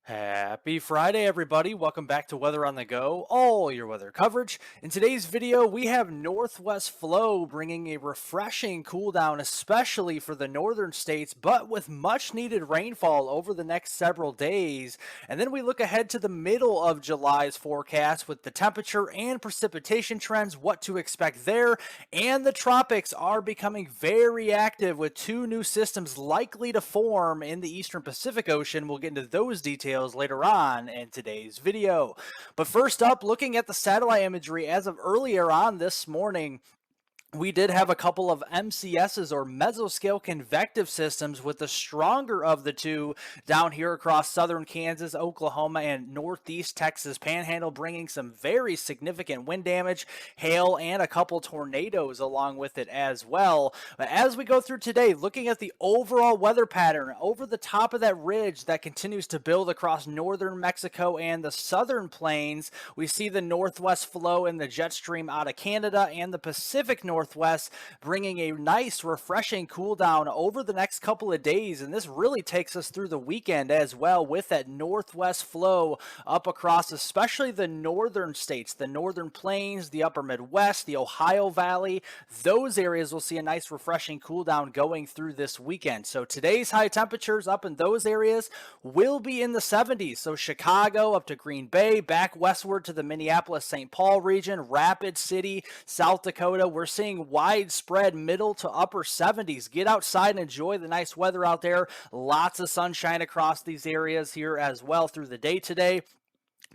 Happy Friday, everybody. Welcome back to Weather on the Go, all your weather coverage. In today's video, we have northwest flow bringing a refreshing cool down, especially for the northern states, but with much needed rainfall over the next several days. And then we look ahead to the middle of July's forecast with the temperature and precipitation trends, what to expect there. And the tropics are becoming very active with two new systems likely to form in the eastern Pacific Ocean. We'll get into those details later on in today's video. But first up, looking at the satellite imagery as of earlier on this morning, we did have a couple of MCSs or mesoscale convective systems with the stronger of the two down here across southern Kansas, Oklahoma, and northeast Texas panhandle, bringing some very significant wind damage, hail, and a couple tornadoes along with it as well. But as we go through today, looking at the overall weather pattern over the top of that ridge that continues to build across northern Mexico and the southern plains, we see the northwest flow in the jet stream out of Canada and the Pacific Northwest, bringing a nice, refreshing cool down over the next couple of days. And this really takes us through the weekend as well with that northwest flow up across, especially the northern states, the northern plains, the upper Midwest, the Ohio Valley. Those areas will see a nice, refreshing cool down going through this weekend. So today's high temperatures up in those areas will be in the 70s. So Chicago up to Green Bay, back westward to the Minneapolis-St. Paul region, Rapid City, South Dakota. We're seeing widespread middle to upper 70s. Get outside and enjoy the nice weather out there. Lots of sunshine across these areas here as well through the day today.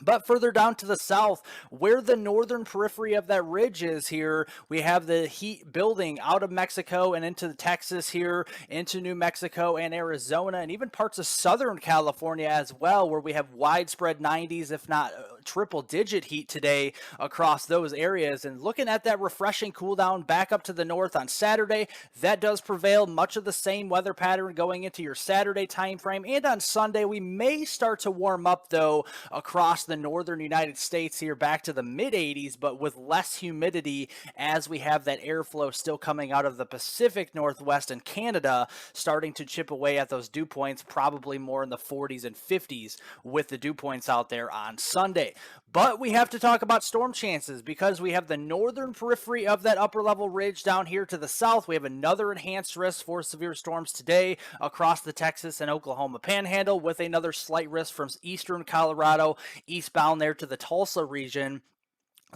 But further down to the south, where the northern periphery of that ridge is here, we have the heat building out of Mexico and into Texas here, into New Mexico and Arizona, and even parts of Southern California as well, where we have widespread 90s, if not triple-digit heat today across those areas. And looking at that refreshing cool down back up to the north on Saturday, that does prevail. Much of the same weather pattern going into your Saturday time frame. And on Sunday, we may start to warm up, though, across the northern United States here back to the mid 80s, but with less humidity as we have that airflow still coming out of the Pacific Northwest and Canada starting to chip away at those dew points, probably more in the 40s and 50s with the dew points out there on Sunday. But we have to talk about storm chances because we have the northern periphery of that upper level ridge down here to the south. We have another enhanced risk for severe storms today across the Texas and Oklahoma panhandle, with another slight risk from eastern Colorado eastbound there to the Tulsa region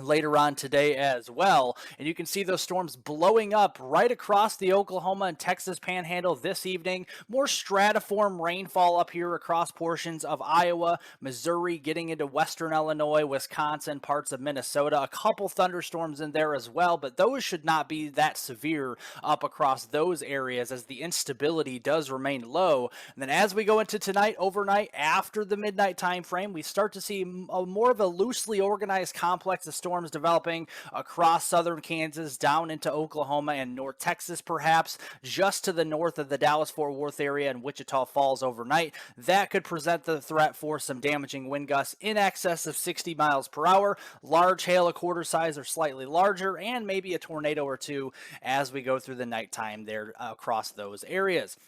later on today as well. And you can see those storms blowing up right across the Oklahoma and Texas panhandle this evening. More stratiform rainfall up here across portions of Iowa, Missouri, getting into western Illinois, Wisconsin, parts of Minnesota. A couple thunderstorms in there as well, but those should not be that severe up across those areas as the instability does remain low. And then as we go into tonight, overnight, after the midnight time frame, we start to see more of a loosely organized complex of storms developing across southern Kansas down into Oklahoma and North Texas, perhaps just to the north of the Dallas-Fort Worth area and Wichita Falls overnight. That could present the threat for some damaging wind gusts in excess of 60 miles per hour, large hail a quarter size or slightly larger, and maybe a tornado or two as we go through the nighttime there across those areas.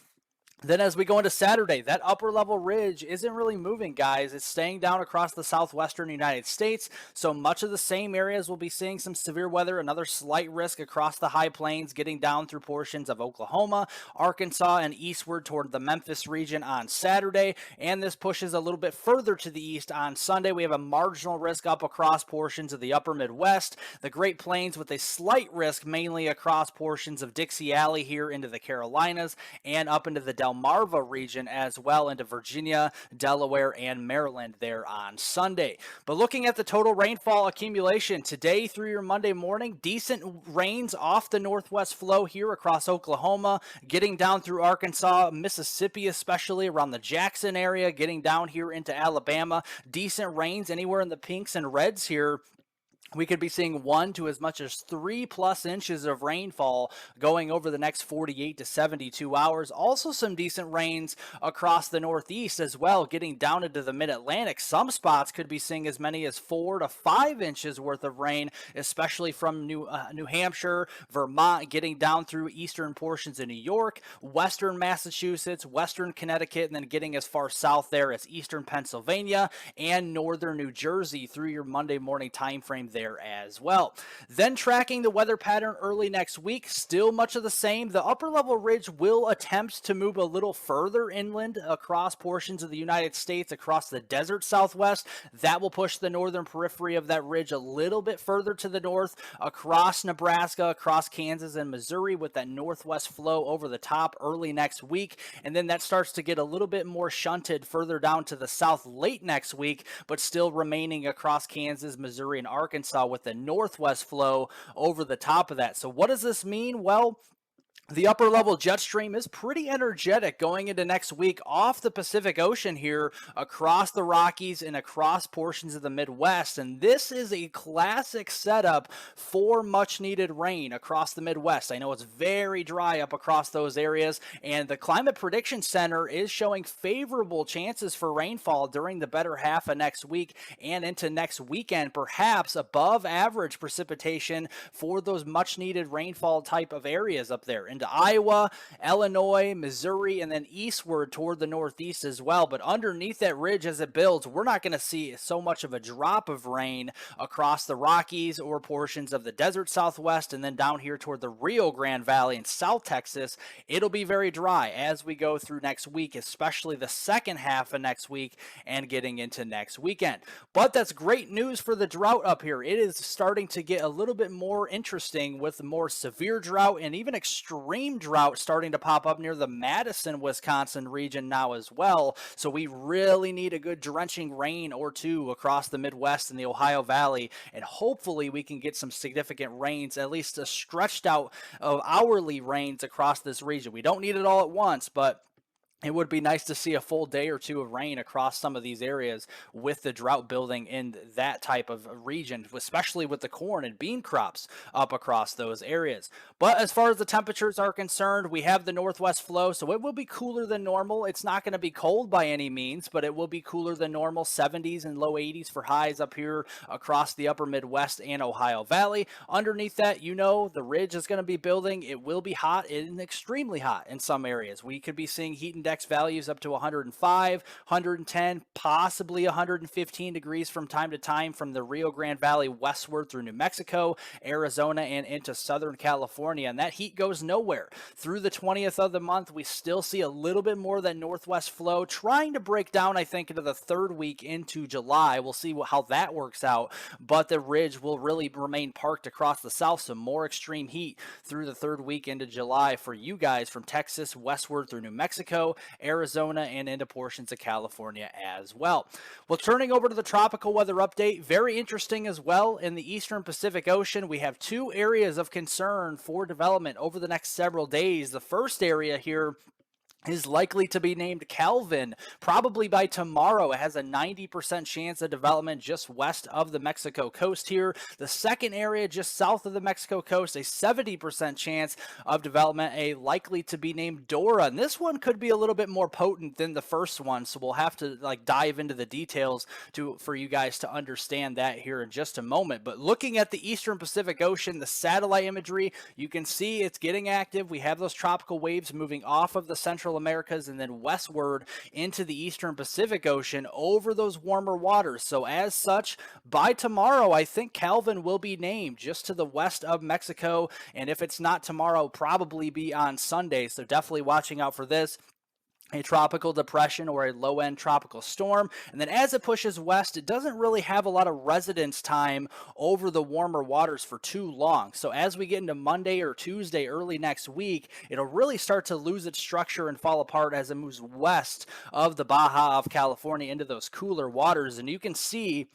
Then as we go into Saturday, that upper level ridge isn't really moving, guys. It's staying down across the southwestern United States. So much of the same areas will be seeing some severe weather. Another slight risk across the high plains, getting down through portions of Oklahoma, Arkansas, and eastward toward the Memphis region on Saturday. And this pushes a little bit further to the east on Sunday. We have a marginal risk up across portions of the upper Midwest, the Great Plains, with a slight risk mainly across portions of Dixie Alley here into the Carolinas and up into the Delmarva region as well, into Virginia, Delaware, and Maryland there on Sunday. But looking at the total rainfall accumulation today through your Monday morning, decent rains off the northwest flow here across Oklahoma, getting down through Arkansas, Mississippi, especially around the Jackson area, getting down here into Alabama. Decent rains anywhere in the pinks and reds here We could be seeing 1 to as much as 3+ inches of rainfall going over the next 48 to 72 hours. Also, some decent rains across the Northeast as well, getting down into the mid-Atlantic. Some spots could be seeing as many as 4 to 5 inches worth of rain, especially from New Hampshire, Vermont, getting down through eastern portions of New York, western Massachusetts, western Connecticut, and then getting as far south there as eastern Pennsylvania and northern New Jersey through your Monday morning time frame there as well. Then tracking the weather pattern early next week, still much of the same. The upper level ridge will attempt to move a little further inland across portions of the United States, across the desert Southwest. That will push the northern periphery of that ridge a little bit further to the north, across Nebraska, across Kansas and Missouri, with that northwest flow over the top early next week. And then that starts to get a little bit more shunted further down to the south late next week, but still remaining across Kansas, Missouri, and Arkansas with the northwest flow over the top of that. So what does this mean? Well, the upper level jet stream is pretty energetic going into next week off the Pacific Ocean here, across the Rockies and across portions of the Midwest. And this is a classic setup for much needed rain across the Midwest. I know it's very dry up across those areas, and the Climate Prediction Center is showing favorable chances for rainfall during the better half of next week and into next weekend, perhaps above average precipitation for those much needed rainfall type of areas up there into Iowa, Illinois, Missouri, and then eastward toward the Northeast as well. But underneath that ridge as it builds, we're not going to see so much of a drop of rain across the Rockies or portions of the desert Southwest, and then down here toward the Rio Grande Valley in South Texas. It'll be very dry as we go through next week, especially the second half of next week and getting into next weekend. But that's great news for the drought up here. It is starting to get a little bit more interesting with more severe drought and even extreme drought starting to pop up near the Madison, Wisconsin region now as well. So we really need a good drenching rain or two across the Midwest and the Ohio Valley, and hopefully we can get some significant rains, at least a stretched out of hourly rains across this region. We don't need it all at once, but it would be nice to see a full day or two of rain across some of these areas with the drought building in that type of region, especially with the corn and bean crops up across those areas. But as far as the temperatures are concerned, we have the northwest flow, so it will be cooler than normal. It's not going to be cold by any means, but it will be cooler than normal, 70s and low 80s for highs up here across the upper Midwest and Ohio Valley. Underneath that, the ridge is going to be building. It will be hot and extremely hot in some areas. We could be seeing heat and index values up to 105, 110, possibly 115 degrees from time to time from the Rio Grande Valley westward through New Mexico, Arizona, and into Southern California. And that heat goes nowhere. Through the 20th of the month, we still see a little bit more of that northwest flow trying to break down, I think, into the third week into July. We'll see how that works out. But the ridge will really remain parked across the south, so more extreme heat through the third week into July for you guys from Texas westward through New Mexico, Arizona, and into portions of California as well. Well, turning over to the tropical weather update, very interesting as well. In the eastern Pacific Ocean, we have two areas of concern for development over the next several days. The first area here is likely to be named Calvin. Probably by tomorrow, it has a 90% chance of development just west of the Mexico coast here. The second area just south of the Mexico coast, a 70% chance of development, a likely to be named Dora. And this one could be a little bit more potent than the first one, so we'll have to dive into the details for you guys to understand that here in just a moment. But looking at the eastern Pacific Ocean, the satellite imagery, you can see it's getting active. We have those tropical waves moving off of the Central Americas and then westward into the eastern Pacific Ocean over those warmer waters. So as such, by tomorrow, I think Calvin will be named just to the west of Mexico. And if it's not tomorrow, probably be on Sunday. So definitely watching out for this. A tropical depression or a low-end tropical storm. And then as it pushes west, it doesn't really have a lot of residence time over the warmer waters for too long. So as we get into Monday or Tuesday early next week, it'll really start to lose its structure and fall apart as it moves west of the Baja of California into those cooler waters. And you can see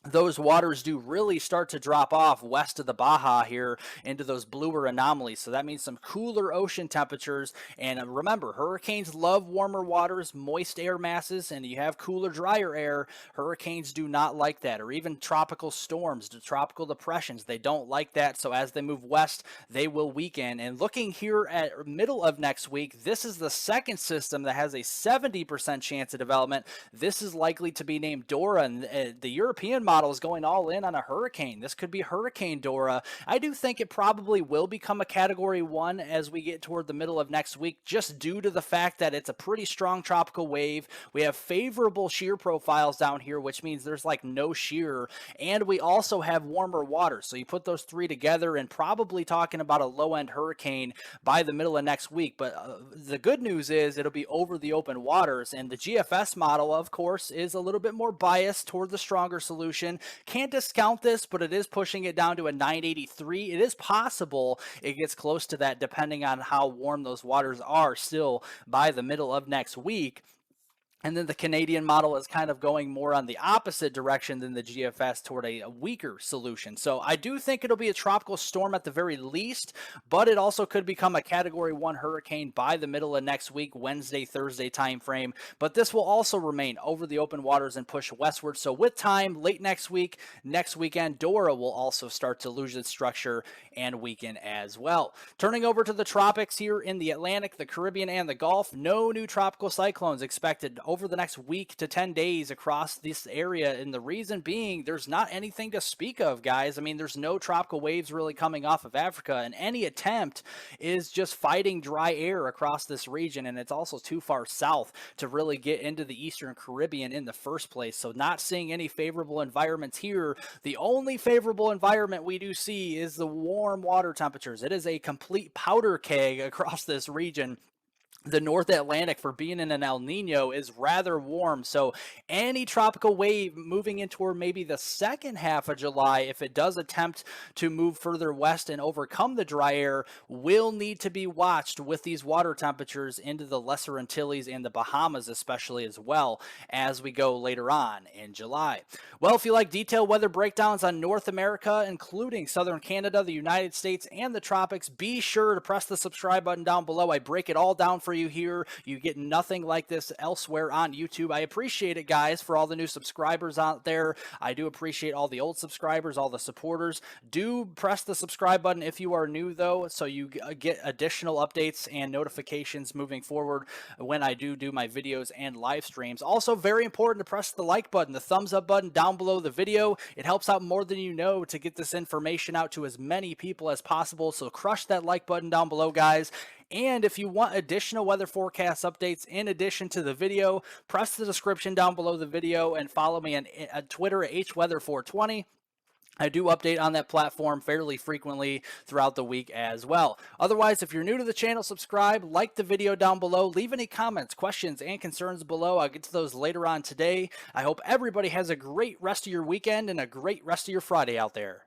those waters do really start to drop off west of the Baja here into those bluer anomalies. So that means some cooler ocean temperatures. And remember, hurricanes love warmer waters, moist air masses, and you have cooler, drier air. Hurricanes do not like that, or even tropical storms, tropical depressions. They don't like that. So as they move west, they will weaken. And looking here at middle of next week, this is the second system that has a 70% chance of development. This is likely to be named Dora, and the European model is going all in on a hurricane. This could be Hurricane Dora. I do think it probably will become a Category 1 as we get toward the middle of next week, just due to the fact that it's a pretty strong tropical wave. We have favorable shear profiles down here, which means there's like no shear, and we also have warmer water. So you put those three together and probably talking about a low-end hurricane by the middle of next week. But the good news is it'll be over the open waters, and the GFS model, of course, is a little bit more biased toward the stronger solution. Can't discount this, but it is pushing it down to a 983. It is possible it gets close to that depending on how warm those waters are still by the middle of next week. And then the Canadian model is kind of going more on the opposite direction than the GFS toward a weaker solution. So I do think it'll be a tropical storm at the very least, but it also could become a Category 1 hurricane by the middle of next week, Wednesday, Thursday timeframe. But this will also remain over the open waters and push westward. So with time, late next week, next weekend, Dora will also start to lose its structure and weaken as well. Turning over to the tropics here in the Atlantic, the Caribbean, and the Gulf, no new tropical cyclones expected over the next week to 10 days across this area. And the reason being, there's not anything to speak of, guys. I mean, there's no tropical waves really coming off of Africa, and any attempt is just fighting dry air across this region. And it's also too far south to really get into the Eastern Caribbean in the first place. So not seeing any favorable environments here. The only favorable environment we do see is the warm water temperatures. It is a complete powder keg across this region. The North Atlantic, for being in an El Nino, is rather warm. So any tropical wave moving into or maybe the second half of July, if it does attempt to move further west and overcome the dry air, will need to be watched with these water temperatures into the Lesser Antilles and the Bahamas especially as well as we go later on in July. Well, if you like detailed weather breakdowns on North America, including southern Canada, the United States, and the tropics, be sure to press the subscribe button down below. I break it all down for you here. You get nothing like this elsewhere on YouTube. I appreciate it, guys, for all the new subscribers out there. I do appreciate all the old subscribers, all the supporters. Do press the subscribe button if you are new, though, so you get additional updates and notifications moving forward when I do my videos and live streams. Also, very important to press the like button, the thumbs up button down below the video. It helps out more than you know to get this information out to as many people as possible. So crush that like button down below, guys. And if you want additional weather forecast updates in addition to the video, press the description down below the video and follow me on Twitter at hweather420. I do update on that platform fairly frequently throughout the week as well. Otherwise, if you're new to the channel, subscribe, like the video down below, leave any comments, questions, and concerns below. I'll get to those later on today. I hope everybody has a great rest of your weekend and a great rest of your Friday out there.